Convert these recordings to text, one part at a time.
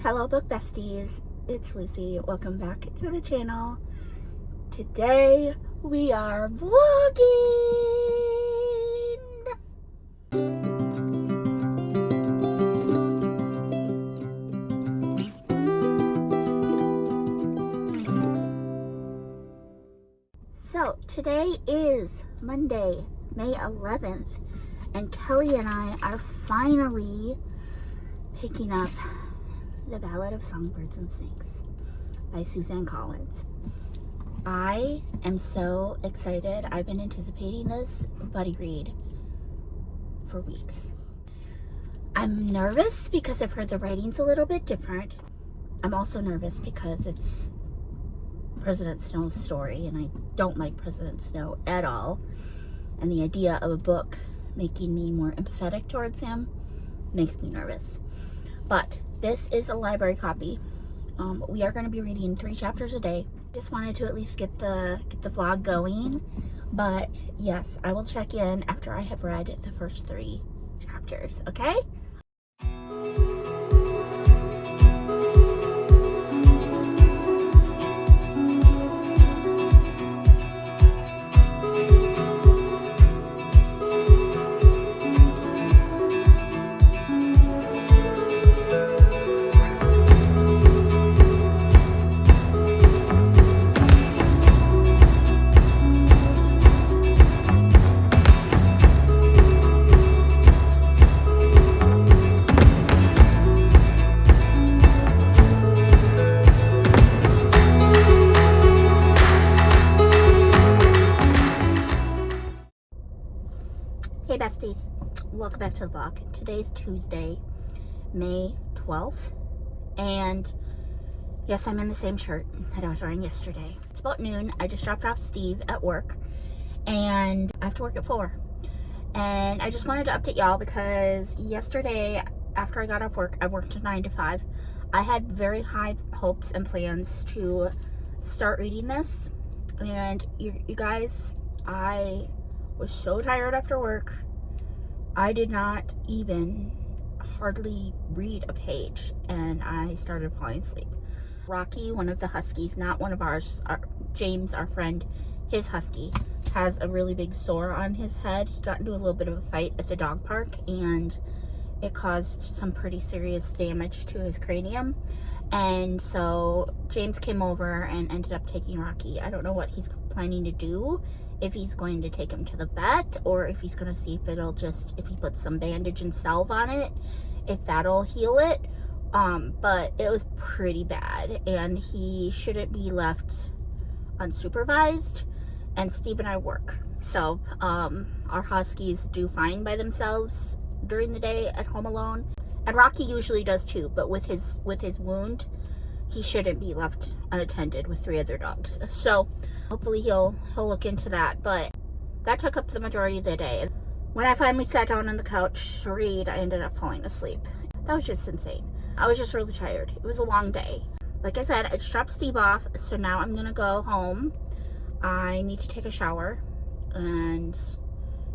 Hello book besties, it's Lucy. Welcome back to the channel. Today we are vlogging. So today is Monday, May 11th, and Kelley and I are finally picking up The Ballad of Songbirds Snakes by Suzanne Collins. I am so excited. I've been anticipating this buddy read for weeks. I'm nervous because I've heard the writing's a little bit different. I'm also nervous because it's President Snow's story, and I don't like President Snow at all. And the idea of a book making me more empathetic towards him makes me nervous. But this is a library copy. We are going to be reading 3 chapters a day. Just wanted to at least get the vlog going. But yes, I will check in after I have read the first 3 chapters, okay? Hey besties, welcome back to the vlog. Today's Tuesday, May 12th, and yes, I'm in the same shirt that I was wearing yesterday. It's about noon. I just dropped off Steve at work, and I have to work at 4. And I just wanted to update y'all because yesterday, after I got off work, I worked 9 to 5. I had very high hopes and plans to start reading this, and you guys, I was so tired after work. I did not even hardly read a page, and I started falling asleep. Rocky, one of the huskies, not one of ours, James, our friend, his husky, has a really big sore on his head. He got into a little bit of a fight at the dog park, and it caused some pretty serious damage to his cranium. And so James came over and ended up taking Rocky. I don't know what he's planning to do, if he's going to take him to the vet, or if he's going to see if it'll just, if he puts some bandage and salve on it, if that'll heal it. But it was pretty bad, and he shouldn't be left unsupervised. And Steve and I work, so our huskies do fine by themselves during the day at home alone, and Rocky usually does too. But with his wound, he shouldn't be left unattended with 3 other dogs. So hopefully he'll look into that. But that took up the majority of the day. When I finally sat down on the couch to read, I ended up falling asleep. That was just insane. I was just really tired. It was a long day. Like I said, I just dropped Steve off, so now I'm gonna go home. I need to take a shower and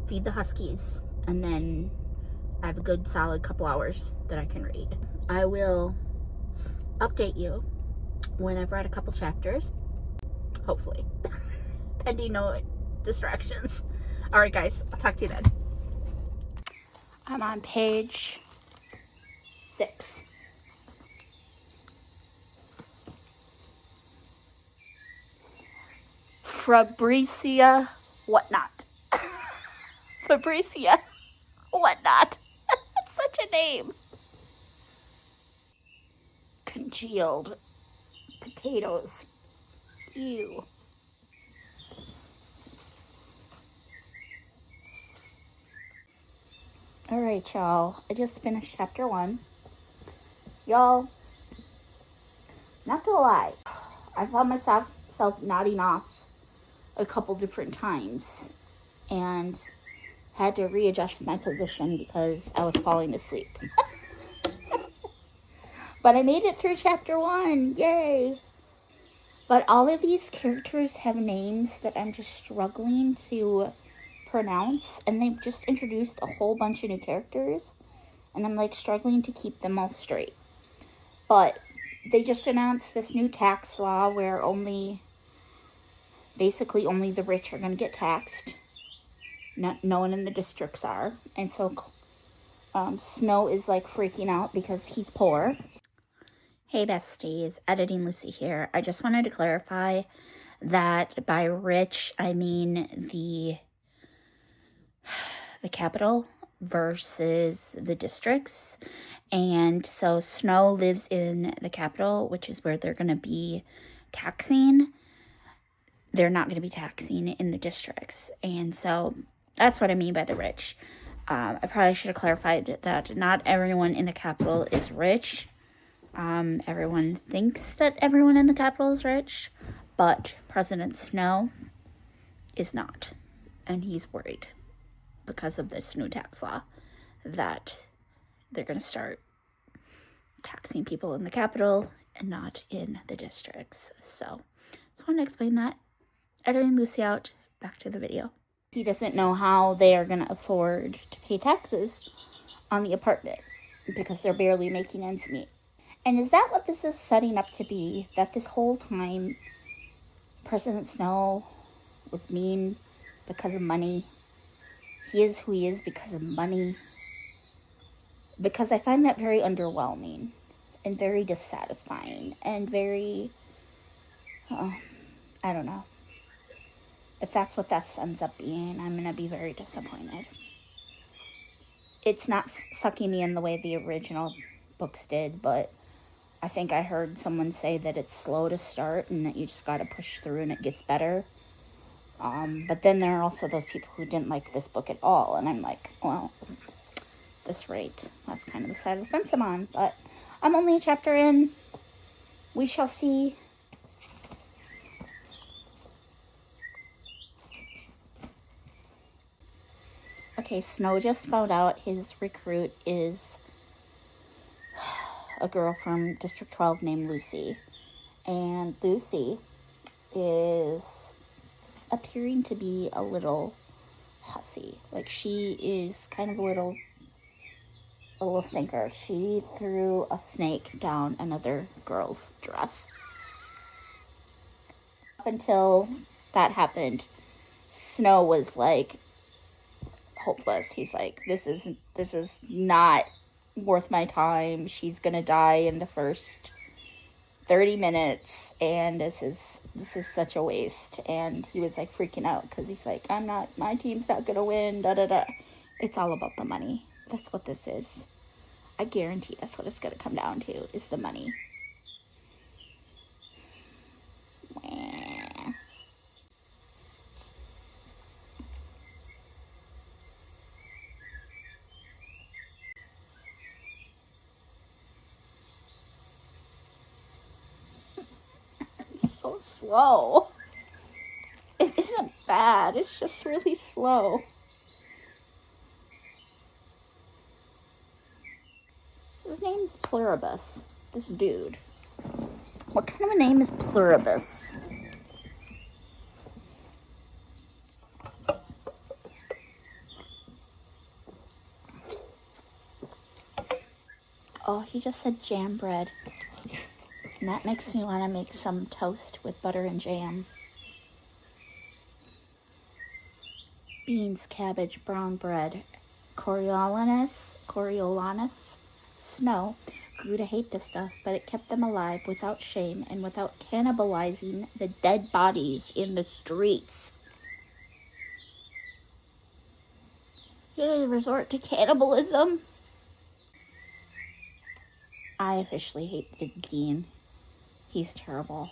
feed the huskies, and then I have a good solid couple hours that I can read. I will update you when I've read a couple chapters, hopefully, pending no distractions. All right, guys, I'll talk to you then. I'm on page 6. Fabricia whatnot. Fabricia whatnot. That's such a name. Congealed potatoes. Ew. Alright, y'all. I just finished chapter 1. Y'all, not gonna lie, I found myself nodding off a couple different times and had to readjust my position because I was falling asleep. But I made it through chapter 1. Yay! But all of these characters have names that I'm just struggling to pronounce, and they've just introduced a whole bunch of new characters, and I'm like struggling to keep them all straight. But they just announced this new tax law where basically only the rich are going to get taxed. No one in the districts are. And so Snow is like freaking out because he's poor. Hey besties, Editing Lucy here. I just wanted to clarify that by rich, I mean the capital versus the districts. And so Snow lives in the capital, which is where they're going to be taxing. They're not going to be taxing in the districts. And so that's what I mean by the rich. I probably should have clarified that not everyone in the capital is rich. Everyone thinks that everyone in the capital is rich, but President Snow is not. And he's worried because of this new tax law that they're going to start taxing people in the capital and not in the districts. So just wanted to explain that. Editing Lucy out. Back to the video. He doesn't know how they are going to afford to pay taxes on the apartment because they're barely making ends meet. And is that what this is setting up to be? That this whole time President Snow was mean because of money? He is who he is because of money? Because I find that very underwhelming and very dissatisfying and very, I don't know. If that's what this ends up being, I'm going to be very disappointed. It's not sucking me in the way the original books did, but I think I heard someone say that it's slow to start and that you just got to push through and it gets better. But then there are also those people who didn't like this book at all, and I'm like, well, this rate, that's kind of the side of the fence I'm on. But I'm only a chapter in. We shall see. Okay, Snow just found out his recruit is a girl from District 12 named Lucy. And Lucy is appearing to be a little hussy. Like, she is kind of a little stinker. She threw a snake down another girl's dress. Up until that happened, Snow was like hopeless. He's like, this is not worth my time. She's gonna die in the first 30 minutes, and this is such a waste. And he was like freaking out because he's like, my team's not gonna win, da da da. It's all about the money. That's what this is. I guarantee that's what it's gonna come down to, is the money. So slow. It isn't bad, it's just really slow. His name's Pluribus, this dude. What kind of a name is Pluribus? Oh, he just said jam bread. And that makes me want to make some toast with butter and jam. Beans, cabbage, brown bread. Coriolanus, Snow grew to hate the stuff, but it kept them alive without shame and without cannibalizing the dead bodies in the streets. Did it resort to cannibalism? I officially hate the Dean. He's terrible.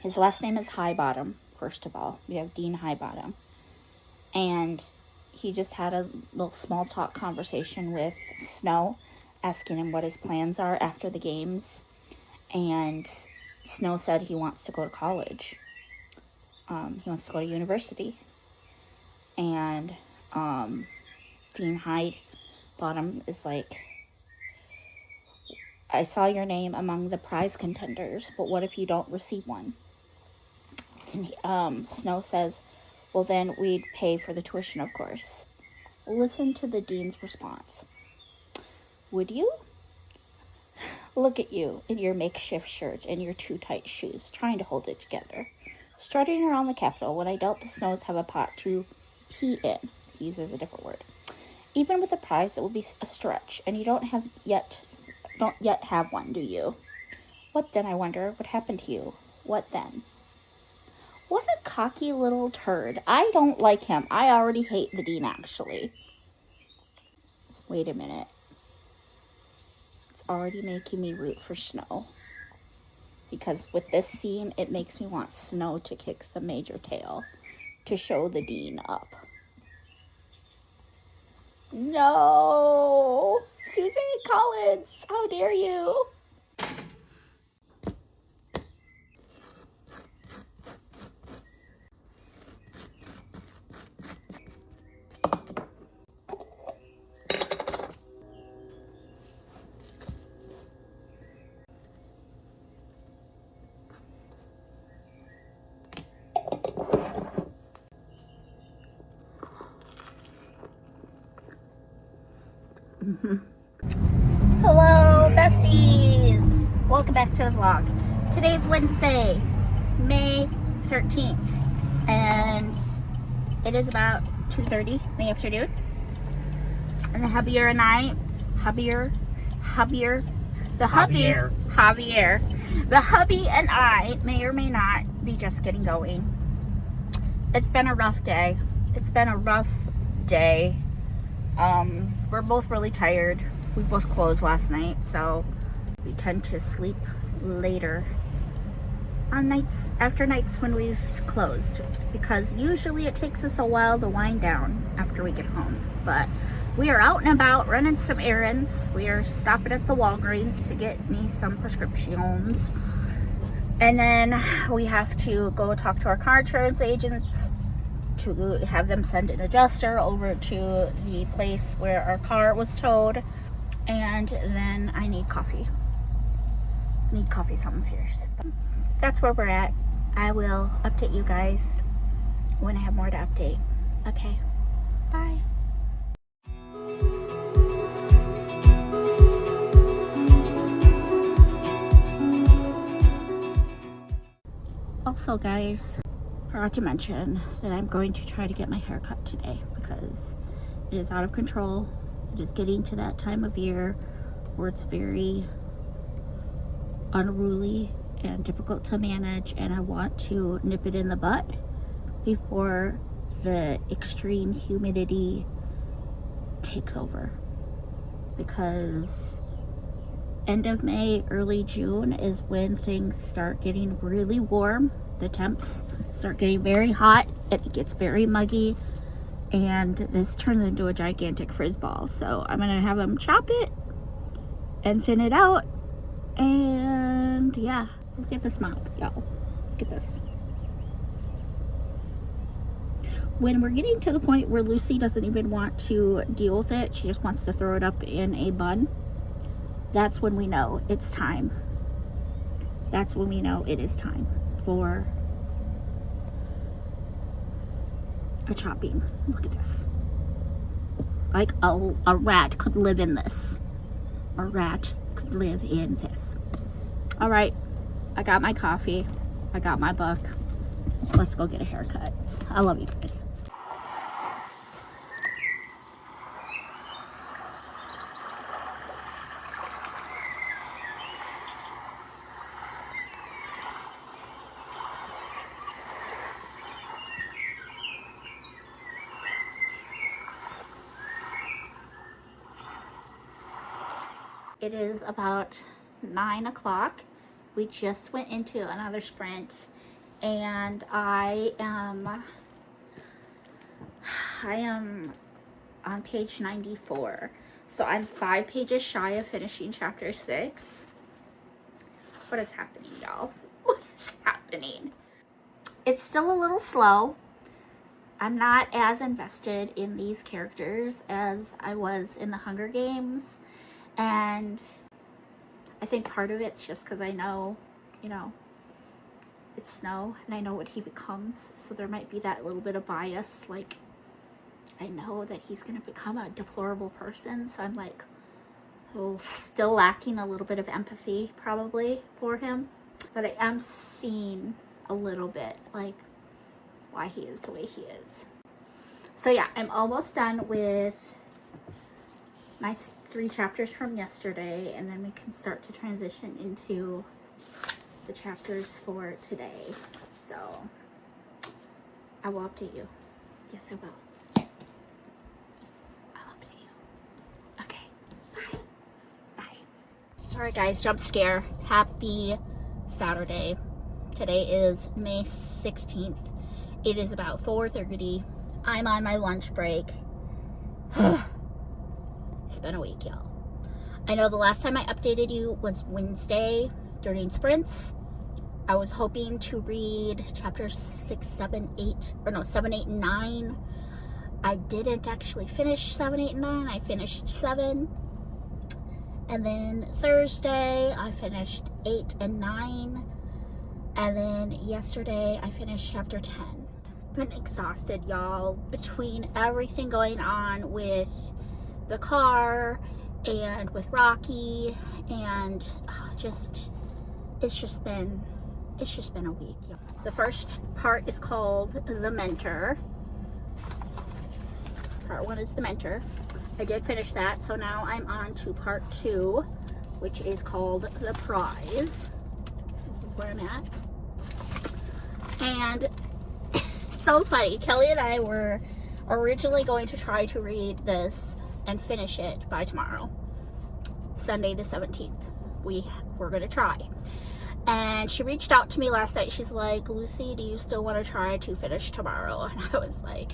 His last name is Highbottom, first of all. We have Dean Highbottom. And he just had a little small talk conversation with Snow, asking him what his plans are after the games. And Snow said he wants to go to college. He wants to go to university. And Dean Highbottom is like, I saw your name among the prize contenders, but what if you don't receive one? And Snow says, well, then we'd pay for the tuition, of course. Listen to the dean's response. Would you? Look at you in your makeshift shirt and your too tight shoes, trying to hold it together. Strutting around the Capitol when I doubt the Snows have a pot to pee in. He uses a different word. Even with the prize, it will be a stretch, and you don't yet have one, do you? What then, I wonder? What happened to you? What then? What a cocky little turd. I don't like him. I already hate the dean, actually. Wait a minute. It's already making me root for Snow. Because with this scene, it makes me want Snow to kick some major tail to show the dean up. No! Suzanne Collins! How dare you! Hello, besties! Welcome back to the vlog. Today's Wednesday, May 13th, and it is about 2:30 in the afternoon. And the Javier and I, the hubby and I may or may not be just getting going. It's been a rough day. We're both really tired. We both closed last night, so we tend to sleep later on after nights when we've closed, because usually it takes us a while to wind down after we get home. But we are out and about running some errands. We are stopping at the Walgreens to get me some prescriptions, and then we have to go talk to our car insurance agents to have them send an adjuster over to the place where our car was towed. And then I need coffee. Something fierce. But that's where we're at. I will update you guys when I have more to update. Okay, bye. Also, guys, forgot to mention that I'm going to try to get my hair cut today because it is out of control. It is getting to that time of year where it's very unruly and difficult to manage, and I want to nip it in the butt before the extreme humidity takes over, because end of May, early June is when things start getting really warm. The temps start getting very hot, it gets very muggy, and this turns into a gigantic frizz ball. So I'm gonna have them chop it and thin it out, and yeah, look at this mop, y'all. Look at this. When we're getting to the point where Lucy doesn't even want to deal with it, she just wants to throw it up in a bun, that's when we know it's time. That's when we know it is time for a chopping. Look at this. Like a rat could live in this. A rat could live in this. All right, I got my coffee. I got my book. Let's go get a haircut. I love you guys. It is about 9 o'clock. We just went into another sprint, and I am on page 94. So I'm 5 pages shy of finishing chapter 6. What is happening, y'all? What is happening? It's still a little slow. I'm not as invested in these characters as I was in the Hunger Games. And I think part of it's just because I know, it's Snow, and I know what he becomes. So there might be that little bit of bias. Like, I know that he's going to become a deplorable person. So I'm like, Still lacking a little bit of empathy probably for him, but I am seeing a little bit like why he is the way he is. So yeah, I'm almost done with my 3 chapters from yesterday, and then we can start to transition into the chapters for today. So I will update you. Yes, I will. I'll update you. Okay, bye. Bye. All right, guys, jump scare. Happy Saturday. Today is May 16th. It is about 4:30. I'm on my lunch break. It's been a week, y'all. I know the last time I updated you was Wednesday during sprints. I was hoping to read chapters 6, 7, 8, or no, 7, 8, and 9. I didn't actually finish 7, 8, and 9. I finished 7. And then Thursday, I finished 8 and 9. And then yesterday, I finished chapter 10. Been exhausted, y'all, between everything going on with the car and with Rocky, and it's just been a week. The first part is called The Mentor. Part 1 is The Mentor. I did finish that, so now I'm on to part 2, which is called The Prize. This is where I'm at. And so funny, Kelley and I were originally going to try to read this and finish it by tomorrow, Sunday the 17th. We were going to try. And she reached out to me last night. She's like, Lucy, do you still want to try to finish tomorrow? And I was like,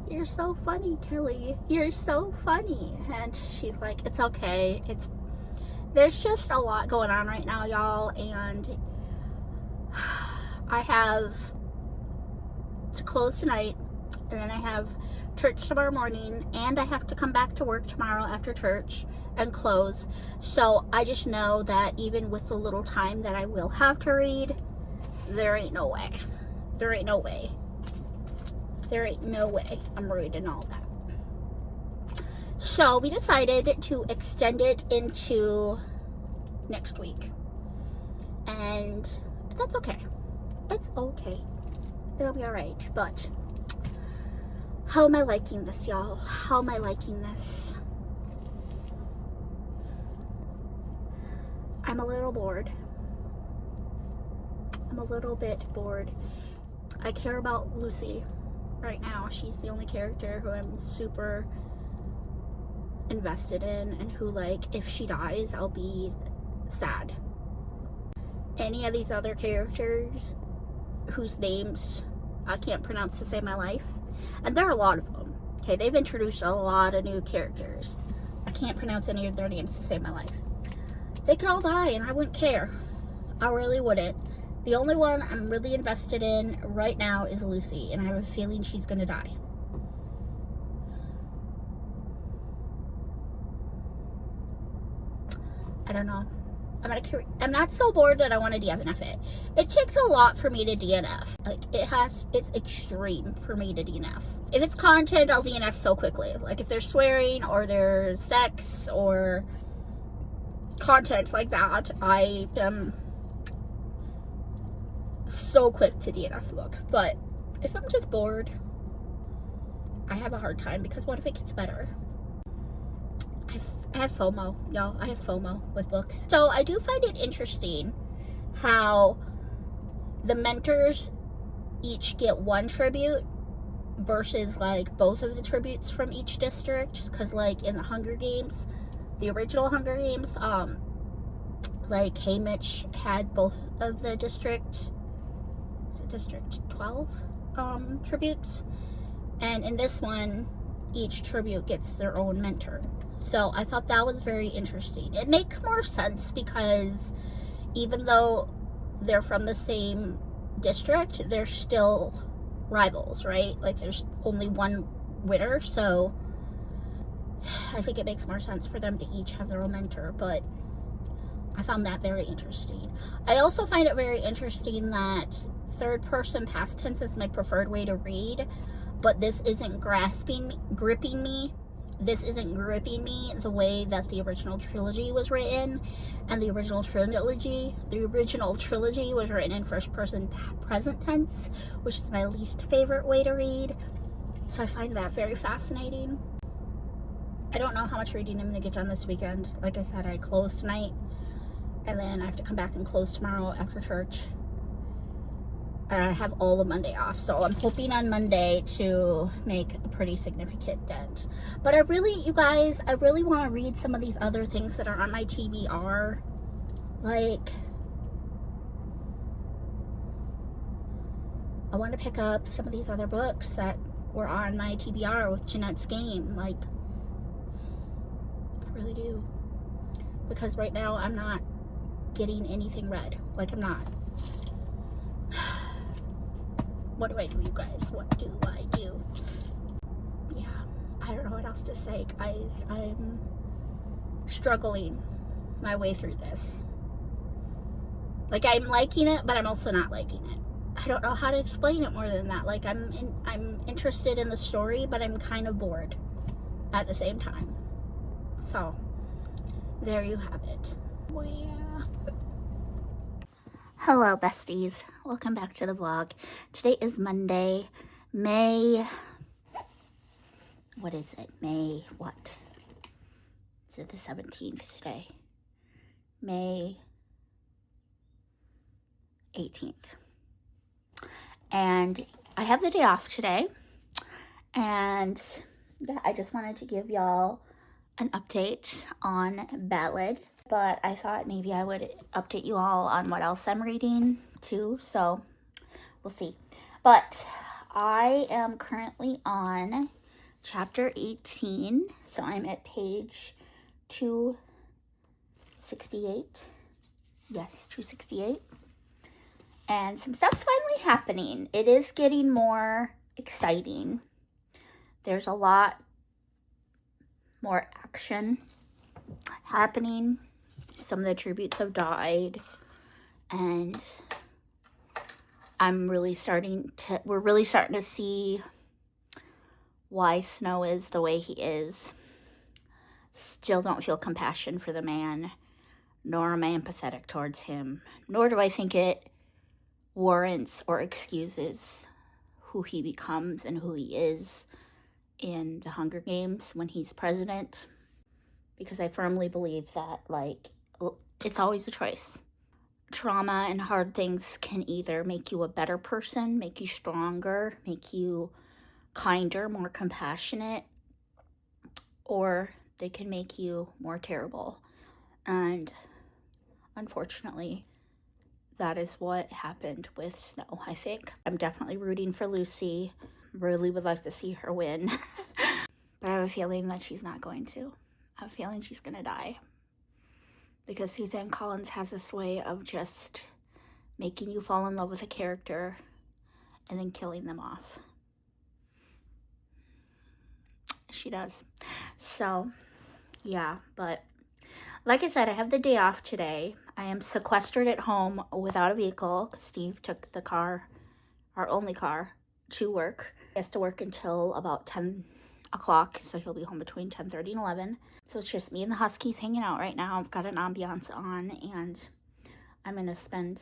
you're so funny, Kelley. You're so funny. And she's like, it's okay. There's just a lot going on right now, y'all. And I have to close tonight. And then I have church tomorrow morning. And I have to come back to work tomorrow after church and close. So I just know that even with the little time that I will have to read, there ain't no way I'm reading all that. So we decided to extend it into next week, and that's okay. It's okay, it'll be all right. But how am I liking this, y'all? How am I liking this? I'm a little bored. I'm a little bit bored. I care about Lucy right now. She's the only character who I'm super invested in, and who, like, if she dies, I'll be sad. Any of these other characters whose names I can't pronounce to save my life, and there are a lot of them. Okay, they've introduced a lot of new characters. I can't pronounce any of their names to save my life. They could all die and I wouldn't care. I really wouldn't. The only one I'm really invested in right now is Lucy, and I have a feeling she's gonna die. I don't know. I'm not so bored that I want to DNF it. It takes a lot for me to DNF. Like, it's extreme for me to DNF. If it's content, I'll DNF so quickly. Like, if there's swearing or there's sex or content like that, I am so quick to DNF the book. But if I'm just bored, I have a hard time, because what if it gets better? I have FOMO, y'all. I have FOMO with books. So I do find it interesting how the mentors each get one tribute versus, like, both of the tributes from each district. Because, like, in the Hunger Games, the original Hunger Games, like, Haymitch had both of the District 12 tributes, and in this one, each tribute gets their own mentor. So I thought that was very interesting. It makes more sense, because even though they're from the same district, they're still rivals, right? Like, there's only one winner, so I think it makes more sense for them to each have their own mentor. But I found that very interesting. I also find it very interesting that third person past tense is my preferred way to read, but this isn't gripping me this isn't gripping me the way that the original trilogy was written. And the original trilogy was written in first person present tense, which is my least favorite way to read. So I find that very fascinating. I don't know how much reading I'm going to get done this weekend. Like I said, I close tonight, and then I have to come back and close tomorrow after church. And I have all of Monday off, so I'm hoping on Monday to make a pretty significant dent. But I really, you guys, I really want to read some of these other things that are on my TBR. Like, I want to pick up some of these other books that were on my TBR with Jeanette's Game. Like, I really do. Because right now I'm not getting anything read. Like, I'm not. What do I do, you guys? What do I do? Yeah, I don't know what else to say, guys. I'm struggling my way through this. Like, I'm liking it, but I'm also not liking it. I don't know how to explain it more than that. Like, I'm interested in the story, but I'm kind of bored at the same time. So, there you have it. Oh, yeah. Hello, besties. Welcome back to the vlog. Today is Monday, what is it? May what? Is it the 17th today? May 18th. And I have the day off today. And yeah, I just wanted to give y'all an update on Ballad. But I thought maybe I would update you all on what else I'm reading too, so we'll see. But I am currently on chapter 18, so I'm at page 268. Yes, 268. And some stuff's finally happening. It is getting more exciting. There's a lot more action happening. Some of the tributes have died, and we're really starting to see why Snow is the way he is. Still don't feel compassion for the man, nor am I empathetic towards him, nor do I think it warrants or excuses who he becomes and who he is in the Hunger Games when he's president, because I firmly believe that, like, it's always a choice. Trauma and hard things can either make you a better person, make you stronger, make you kinder, more compassionate, or they can make you more terrible. And unfortunately, that is what happened with Snow, I think. I'm definitely rooting for Lucy. Really would like to see her win. But I have a feeling that she's not going to. I have a feeling she's going to die. Because Suzanne Collins has this way of just making you fall in love with a character and then killing them off. She does. So, yeah, but like I said, I have the day off today. I am sequestered at home without a vehicle because Steve took the car, our only car, to work. He has to work until about 10 o'clock, so he'll be home between 10:30 and 11. So it's just me and the Huskies hanging out right now. I've got an ambiance on, and I'm going to spend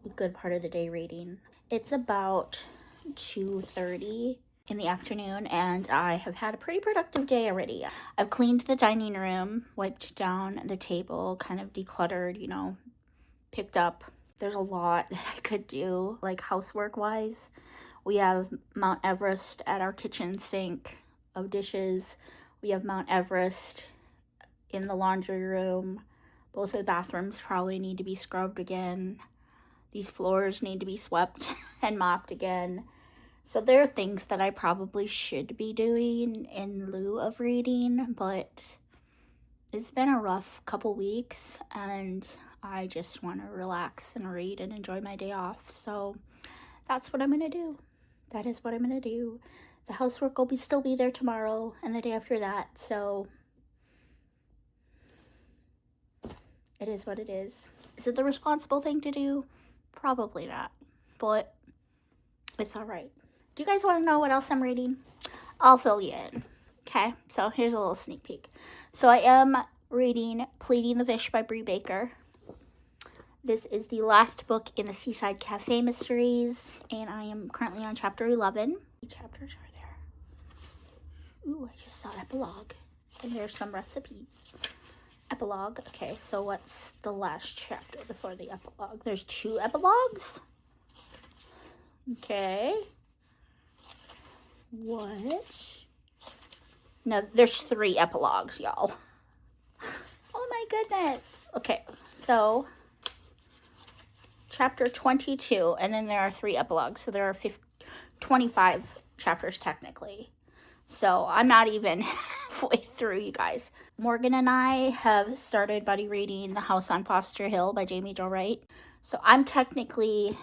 a good part of the day reading. It's about 2:30 in the afternoon, and I have had a pretty productive day already. I've cleaned the dining room, wiped down the table, kind of decluttered, you know, picked up. There's a lot that I could do, like housework-wise. We have Mount Everest at our kitchen sink of dishes. We have Mount Everest in the laundry room. Both of the bathrooms probably need to be scrubbed again. These floors need to be swept and mopped again. So there are things that I probably should be doing in lieu of reading, but it's been a rough couple weeks and I just want to relax and read and enjoy my day off. So that's what I'm going to do. That is what I'm going to do. The housework will still be there tomorrow and the day after that, so it is what it is. Is it the responsible thing to do? Probably not, but it's all right. Do you guys want to know what else I'm reading? I'll fill you in. Okay, so here's a little sneak peek. So I am reading Pleading the Fish by Bree Baker. This is the last book in the Seaside Cafe Mysteries, and I am currently on chapter 11. How many chapters are there? Ooh, I just saw epilogue. And here's some recipes. Epilogue. Okay, so what's the last chapter before the epilogue? There's 2 epilogues? Okay. What? No, there's 3 epilogues, y'all. Oh my goodness. Okay, so chapter 22, and then there are 3 epilogues, so there are 25 chapters technically. So I'm not even halfway through, you guys. Morgan and I have started buddy reading The House on Foster Hill by Jamie Jo Wright. So I'm technically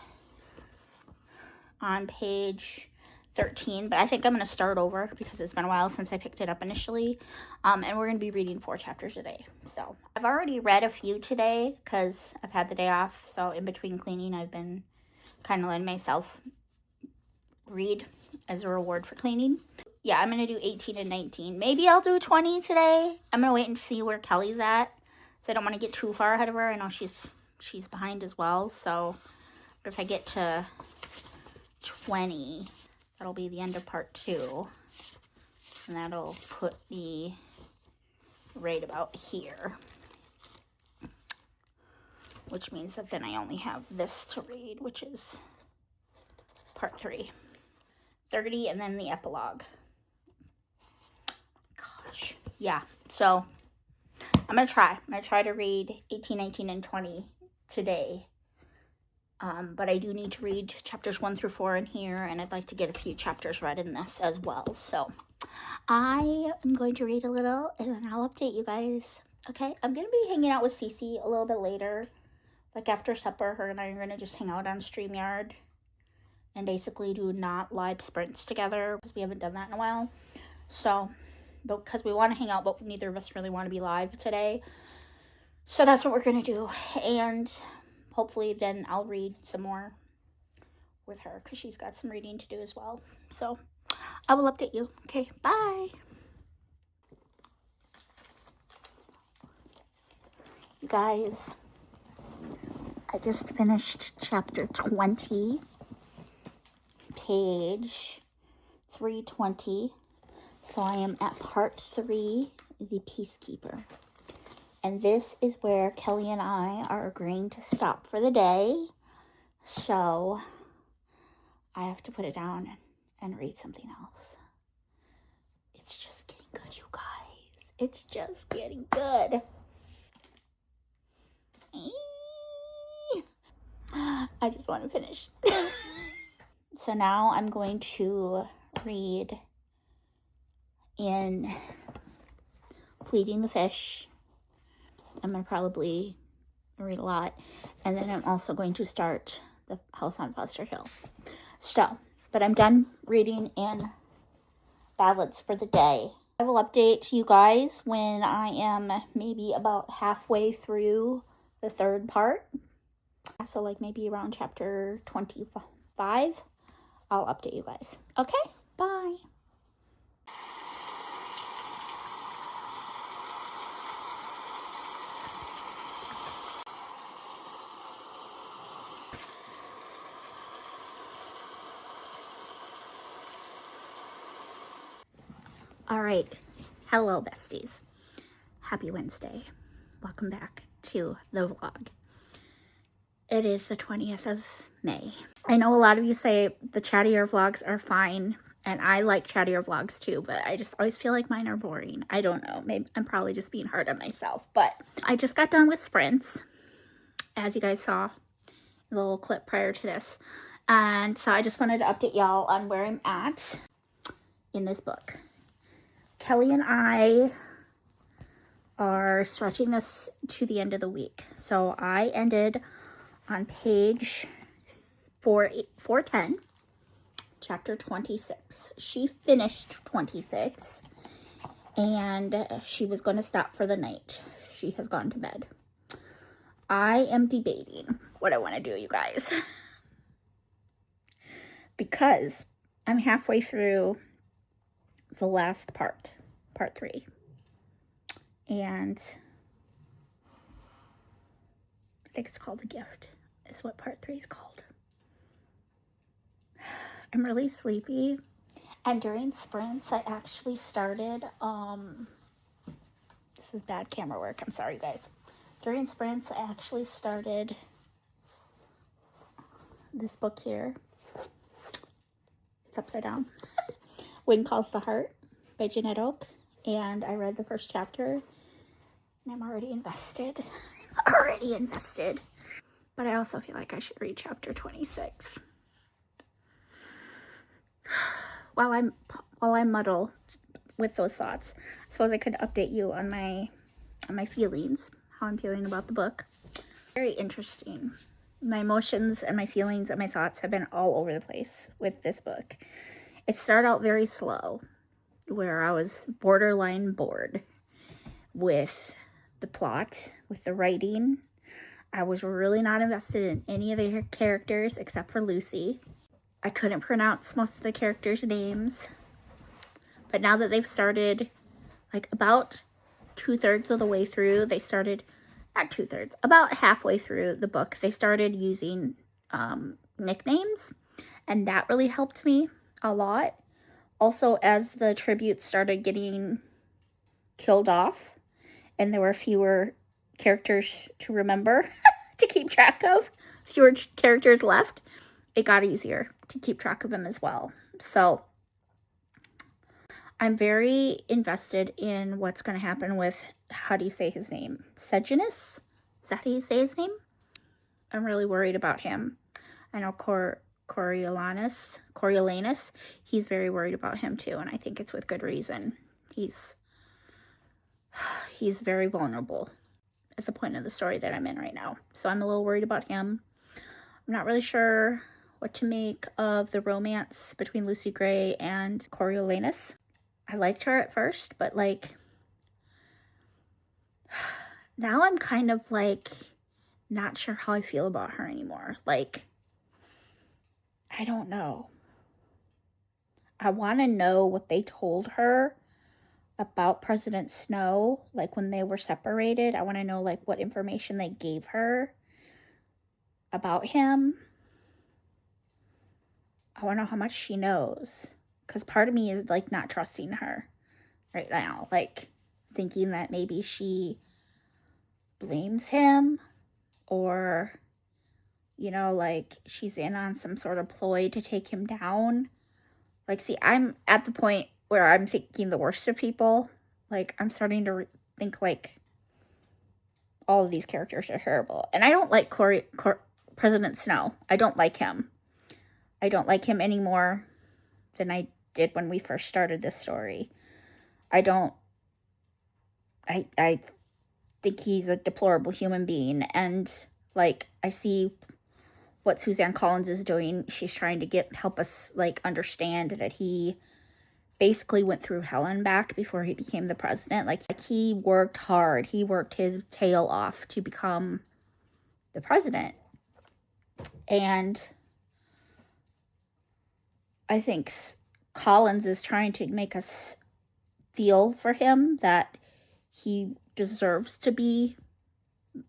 on page 13, but I think I'm going to start over because it's been a while since I picked it up initially. And we're going to be reading 4 chapters a day. So I've already read a few today because I've had the day off. So in between cleaning, I've been kind of letting myself read as a reward for cleaning. Yeah, I'm going to do 18 and 19. Maybe I'll do 20 today. I'm going to wait and see where Kelley's at. So I don't want to get too far ahead of her. I know she's behind as well. So but if I get to 20, that'll be the end of part 2. And that'll put me right about here. Which means that then I only have this to read, which is part 3. 30 and then the epilogue. Gosh. Yeah, so I'm going to try. I'm going to try to read 18, 19, and 20 today. But I do need to read chapters 1 through 4 in here, and I'd like to get a few chapters read in this as well. So I am going to read a little, and then I'll update you guys. Okay, I'm going to be hanging out with Cece a little bit later. Like after supper, her and I are going to just hang out on StreamYard and basically do not live sprints together because we haven't done that in a while. So, because we want to hang out, but neither of us really want to be live today. So that's what we're going to do. And hopefully then I'll read some more with her because she's got some reading to do as well. So I will update you. Okay, bye. You guys, I just finished chapter 20, page 320. So I am at part 3, The Peacekeeper. And this is where Kelley and I are agreeing to stop for the day. So I have to put it down and read something else. It's just getting good, you guys. It's just getting good. I just want to finish. So now I'm going to read in Pleading the Fish. I'm going to probably read a lot. And then I'm also going to start The House on Foster Hill. So, but I'm done reading in ballads for the day. I will update you guys when I am maybe about halfway through the 3rd part. So like maybe around chapter 25. I'll update you guys. Okay, bye. All right. Hello, besties. Happy Wednesday. Welcome back to the vlog. It is the 20th of May. I know a lot of you say the chattier vlogs are fine, and I like chattier vlogs too, but I just always feel like mine are boring. I don't know. Maybe I'm probably just being hard on myself, but I just got done with sprints, as you guys saw in the little clip prior to this. And so I just wanted to update y'all on where I'm at in this book. Kelley and I are stretching this to the end of the week. So I ended on page 410, chapter 26. She finished 26, and she was going to stop for the night. She has gone to bed. I am debating what I want to do, you guys. Because I'm halfway through the last part. part 3. And I think it's called A Gift, is what part 3 is called. I'm really sleepy. And during sprints, I actually started, this is bad camera work, I'm sorry guys. During sprints, I actually started this book here. It's upside down. Wind Calls the Heart by Jeanette Oak. And I read the first chapter, and I'm already invested. But I also feel like I should read chapter 26. While I muddle with those thoughts, I suppose I could update you on my feelings, how I'm feeling about the book. Very interesting. My emotions and my feelings and my thoughts have been all over the place with this book. It started out very slow, where I was borderline bored with the plot, with the writing. I was really not invested in any of the characters except for Lucy. I couldn't pronounce most of the characters' names. But now that they've started, like about 2/3 of the way through, they started, not 2/3, about halfway through the book, they started using nicknames. And that really helped me a lot. Also, as the tributes started getting killed off, and there were fewer characters to remember, to keep track of, fewer characters left, it got easier to keep track of them as well. So I'm very invested in what's going to happen with, how do you say his name? Sejanus? Is that how you say his name? I'm really worried about him. I know Coriolanus, he's very worried about him too, and I think it's with good reason. He's very vulnerable at the point of the story that I'm in right now. So I'm a little worried about him. I'm not really sure what to make of the romance between Lucy Gray and Coriolanus. I liked her at first, but like, now I'm kind of like not sure how I feel about her anymore. Like, I don't know. I want to know what they told her about President Snow, like when they were separated. I want to know like what information they gave her about him. I want to know how much she knows, because part of me is like not trusting her right now, like thinking that maybe she blames him, or, you know, like she's in on some sort of ploy to take him down. Like, see, I'm at the point where I'm thinking the worst of people. Like, I'm starting to think like all of these characters are terrible. And I don't like President Snow. I don't like him. I don't like him any more than I did when we first started this story. I think he's a deplorable human being. And like, I see what Suzanne Collins is doing. She's trying to help us like understand that he basically went through hell and back before he became the president. Like he worked hard. He worked his tail off to become the president. And I think Collins is trying to make us feel for him that he deserves to be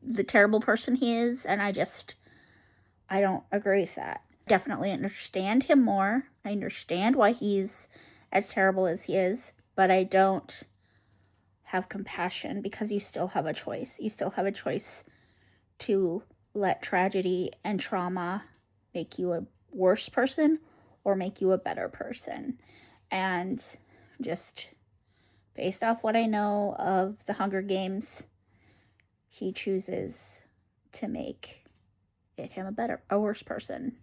the terrible person he is. And I don't agree with that. Definitely understand him more. I understand why he's as terrible as he is, but I don't have compassion, because you still have a choice. You still have a choice to let tragedy and trauma make you a worse person or make you a better person. And just based off what I know of the Hunger Games, he chooses to make him a worse person.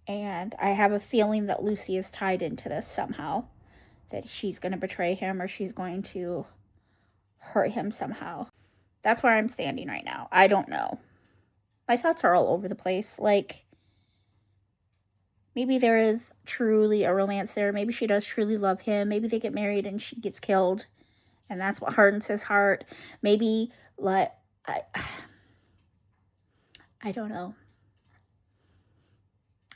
And I have a feeling that Lucy is tied into this somehow, that she's going to betray him or she's going to hurt him somehow. That's where I'm standing right now. I don't know. My thoughts are all over the place. Like, maybe there is truly a romance there. Maybe she does truly love him. Maybe they get married and she gets killed, and that's what hardens his heart. Maybe, like, I don't know.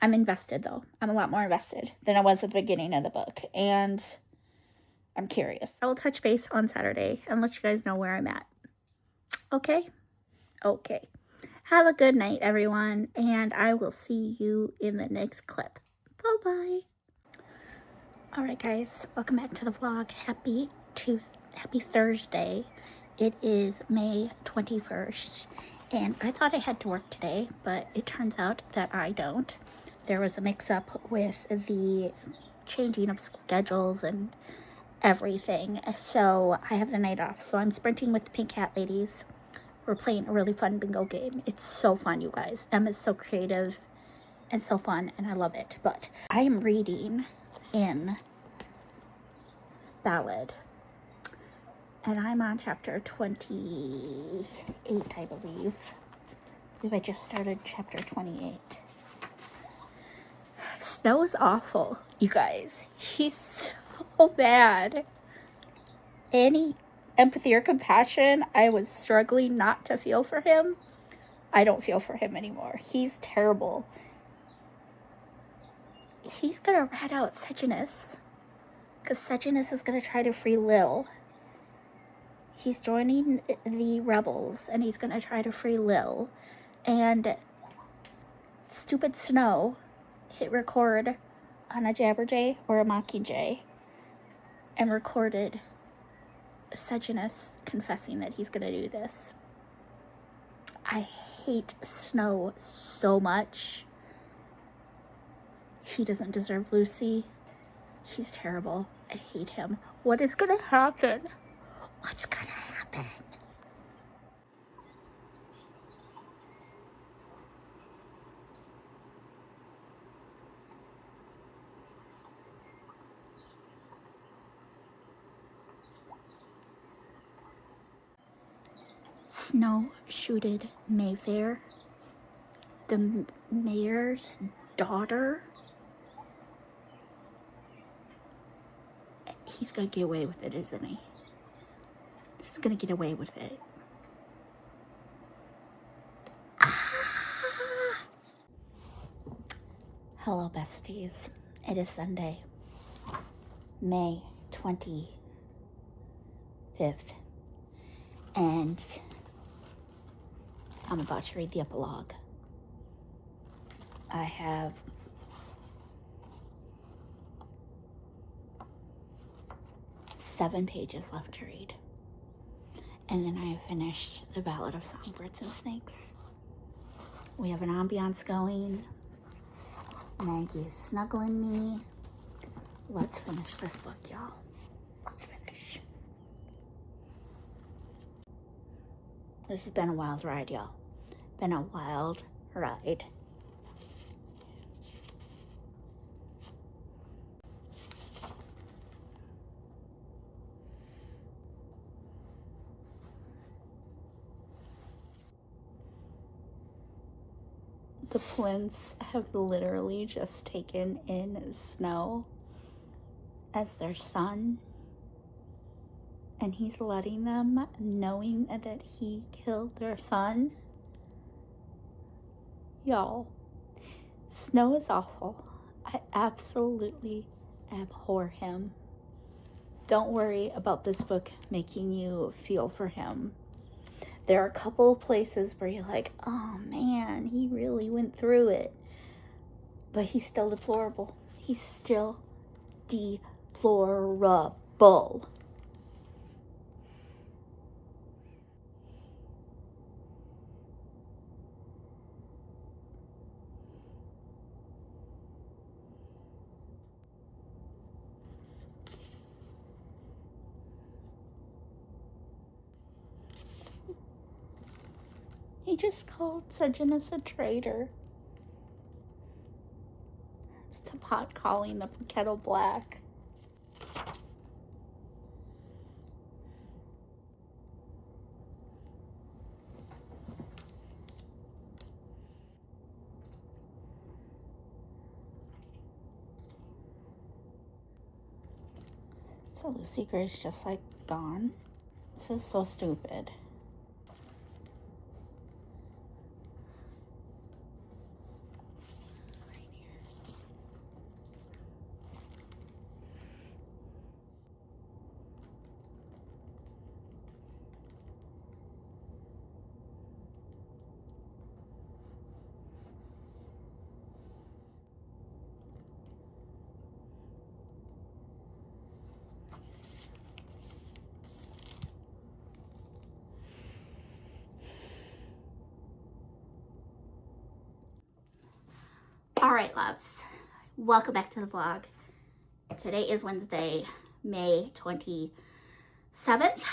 I'm invested, though. I'm a lot more invested than I was at the beginning of the book. And I'm curious. I will touch base on Saturday and let you guys know where I'm at. Okay? Okay. Have a good night, everyone, and I will see you in the next clip. Bye-bye. Alright, guys. Welcome back to the vlog. Happy Thursday. It is May 21st, and I thought I had to work today, but it turns out that I don't. There was a mix-up with the changing of schedules and everything, so I have the night off. So I'm sprinting with the Pink Hat ladies. We're playing a really fun bingo game. It's so fun, you guys. Emma's so creative and so fun, and I love it. But I am reading in Ballad, and I'm on chapter 28, I believe. I just started chapter 28. Snow is awful, you guys. He's so bad. Any empathy or compassion I was struggling not to feel for him, I don't feel for him anymore. He's terrible. He's gonna rat out Sejanus, because Sejanus is gonna try to free Lil. He's joining the rebels, and he's gonna try to free Lil. And stupid Snow hit record on a Jabberjay or a Mockingjay and recorded Sejanus confessing that he's gonna do this. I hate Snow so much. He doesn't deserve Lucy. He's terrible. I hate him. What is gonna happen? What's gonna happen? Snow shooted Mayfair, the mayor's daughter. He's gonna get away with it, isn't he? He's gonna get away with it. Ah! Hello, besties. It is Sunday, May 25th, and I'm about to read the epilogue. I have seven pages left to read, and then I have finished the Ballad of Songbirds and Snakes. We have an ambiance going. Maggie is snuggling me. Let's finish this book, y'all. Let's finish. This has been a wild ride, y'all. Been a wild ride. The Plinths have literally just taken in Snow as their son, and he's letting them, knowing that he killed their son. Y'all, Snow is awful. I absolutely abhor him. Don't worry about this book making you feel for him. There are a couple of places where you're like, oh man, he really went through it. But he's still deplorable. He's still deplorable. He just called Sejanus a traitor. It's the pot calling the kettle black. So Lucy Gray's just like gone. This is so stupid. All right, loves, welcome back to the vlog. Today is Wednesday, May 27th,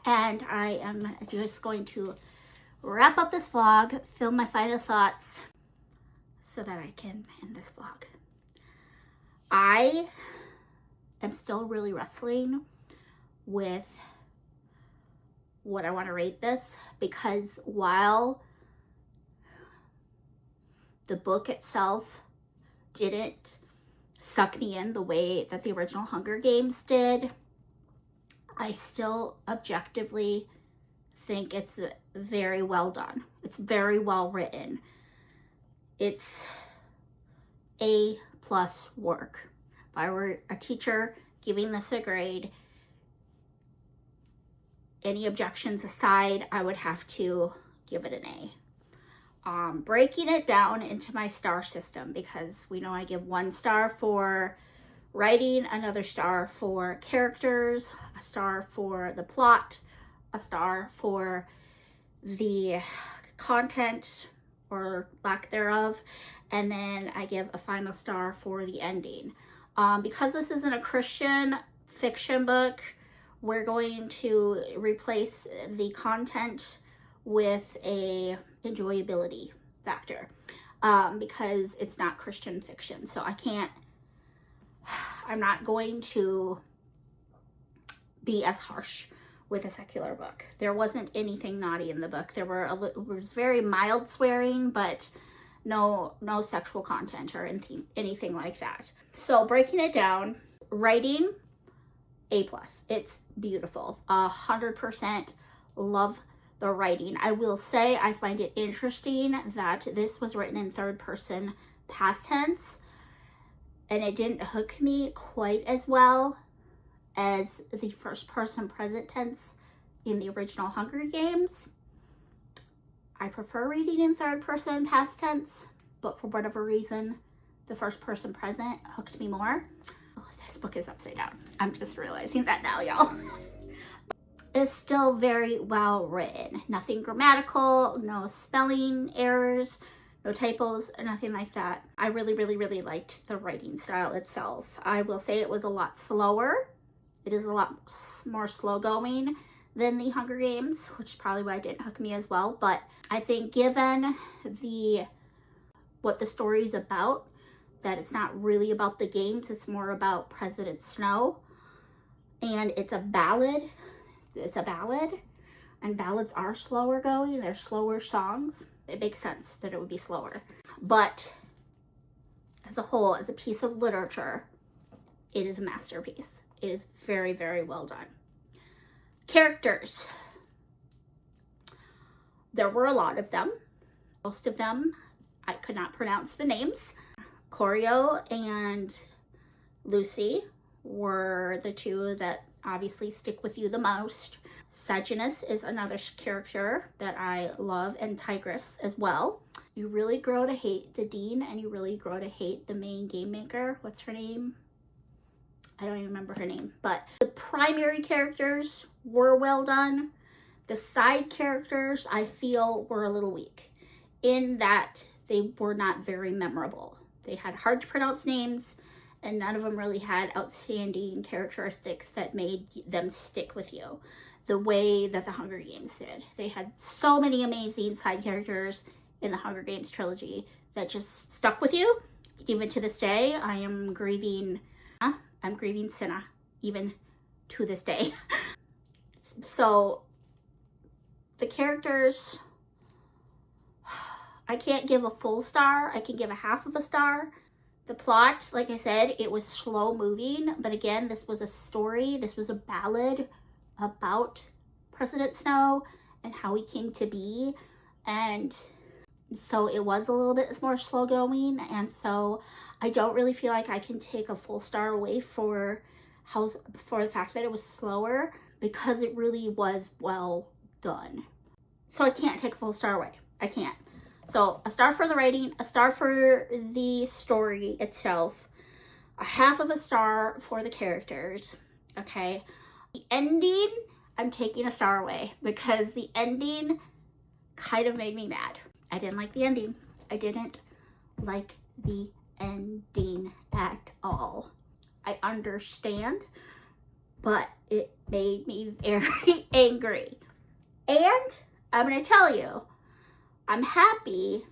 and I am just going to wrap up this vlog, film my final thoughts so that I can end this vlog. I am still really wrestling with what I want to rate this, because while the book itself didn't suck me in the way that the original Hunger Games did, I still objectively think it's very well done. It's very well written. It's A+ work. If I were a teacher giving this a grade, any objections aside, I would have to give it an A. Breaking it down into my star system, because we know I give 1 star for writing, another star for characters, a star for the plot, a star for the content or lack thereof, and then I give a final star for the ending. Because this isn't a Christian fiction book, we're going to replace the content with a enjoyability factor, because it's not Christian fiction. So I'm not going to be as harsh with a secular book. There wasn't anything naughty in the book. It was very mild swearing, but no sexual content or anything like that. So breaking it down, writing, A+. It's beautiful. 100% love the writing. I will say I find it interesting that this was written in 3rd person past tense, and it didn't hook me quite as well as the 1st person present tense in the original Hunger Games. I prefer reading in 3rd person past tense, but for whatever reason, the 1st person present hooked me more. Oh, this book is upside down. I'm just realizing that now, y'all. It's still very well written. Nothing grammatical, no spelling errors, no typos, nothing like that. I really, really, really liked the writing style itself. I will say it was a lot slower. It is a lot more slow going than the Hunger Games, which is probably why it didn't hook me as well. But I think given what the story is about, that it's not really about the games, it's more about President Snow, and it's a ballad. It's a ballad, and ballads are slower going. They're slower songs. It makes sense that it would be slower. But as a whole, as a piece of literature, it is a masterpiece. It is very, very well done. Characters. There were a lot of them. Most of them, I could not pronounce the names. Corio and Lucy were the 2 that obviously stick with you the most. Sejanus is another character that I love, and Tigress as well. You really grow to hate the Dean, and you really grow to hate the main game maker. What's her name? I don't even remember her name. But the primary characters were well done. The side characters, I feel, were a little weak in that they were not very memorable. They had hard to pronounce names, and none of them really had outstanding characteristics that made them stick with you the way that the Hunger Games did. They had so many amazing side characters in the Hunger Games trilogy that just stuck with you. Even to this day, I'm grieving Cinna, even to this day. So the characters, I can't give a full star. I can give a half of a star. The plot, like I said, it was slow moving, but again, this was a story. This was a ballad about President Snow and how he came to be, and so it was a little bit more slow going, and so I don't really feel like I can take a full star away for the fact that it was slower, because it really was well done. So I can't take a full star away. I can't. So a star for the writing, a star for the story itself, a half of a star for the characters, okay? The ending, I'm taking a star away, because the ending kind of made me mad. I didn't like the ending. I didn't like the ending at all. I understand, but it made me very angry. And I'm going to tell you, I'm happy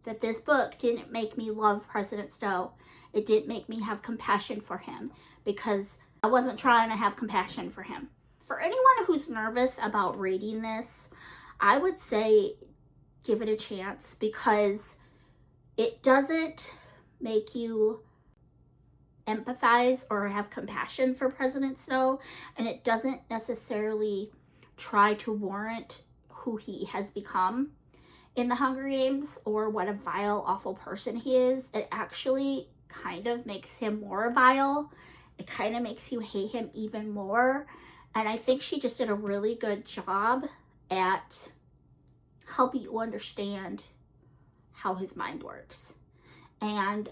that this book didn't make me love President Snow. It didn't make me have compassion for him, because I wasn't trying to have compassion for him. For anyone who's nervous about reading this, I would say give it a chance, because it doesn't make you empathize or have compassion for President Snow, and it doesn't necessarily try to warrant who he has become in the Hunger Games or what a vile, awful person he is. It actually kind of makes him more vile. It kind of makes you hate him even more. And I think she just did a really good job at helping you understand how his mind works and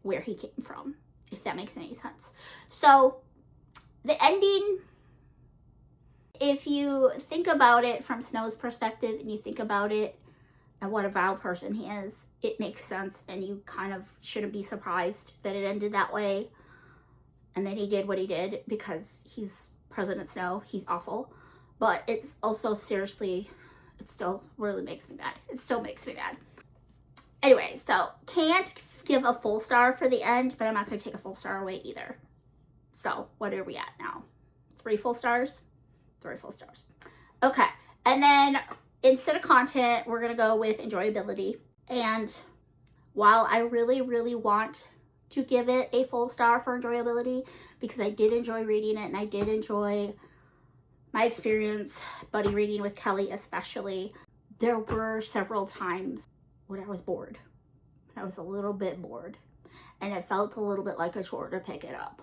where he came from, if that makes any sense. So the ending, if you think about it from Snow's perspective and you think about it and what a vile person he is, it makes sense, and you kind of shouldn't be surprised that it ended that way and that he did what he did, because he's President Snow. He's awful. But it's also, seriously, it still really makes me mad. It still makes me mad. Anyway, so can't give a full star for the end, but I'm not going to take a full star away either. So what are we at now? 3 full stars? 3 full stars. Okay. And then instead of content, we're going to go with enjoyability. And while I really, really want to give it a full star for enjoyability, because I did enjoy reading it and I did enjoy my experience buddy reading with Kelley especially, there were several times when I was bored. I was a little bit bored, and it felt a little bit like a chore to pick it up.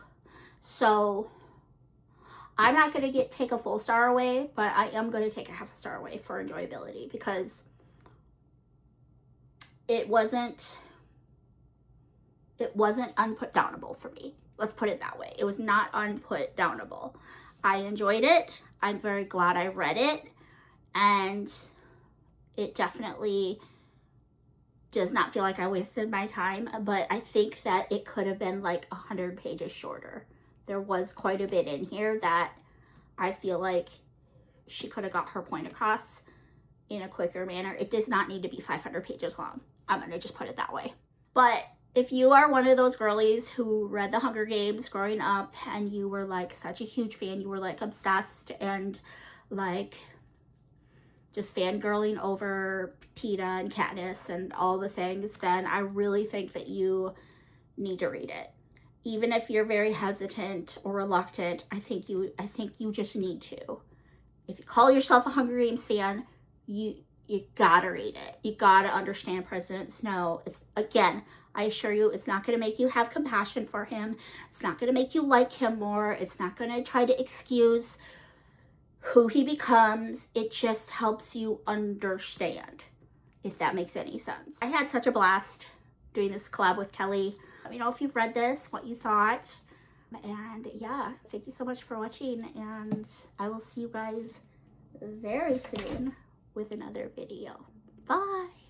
So I'm not going to take a full star away, but I am going to take a half a star away for enjoyability, because it wasn't unput downable for me. Let's put it that way. It was not unput downable. I enjoyed it. I'm very glad I read it, and it definitely does not feel like I wasted my time, but I think that it could have been like 100 pages shorter. There was quite a bit in here that I feel like she could have got her point across in a quicker manner. It does not need to be 500 pages long. I'm going to just put it that way. But if you are one of those girlies who read The Hunger Games growing up and you were like such a huge fan, you were like obsessed and like just fangirling over Tita and Katniss and all the things, then I really think that you need to read it. Even if you're very hesitant or reluctant, I think you just need to. If you call yourself a Hunger Games fan, you gotta read it. You gotta understand President Snow. It's, again, I assure you, it's not going to make you have compassion for him. It's not going to make you like him more. It's not going to try to excuse who he becomes. It just helps you understand, if that makes any sense. I had such a blast doing this collab with Kelley. Let me know if you've read this, what you thought. And yeah, thank you so much for watching, and I will see you guys very soon with another video. Bye!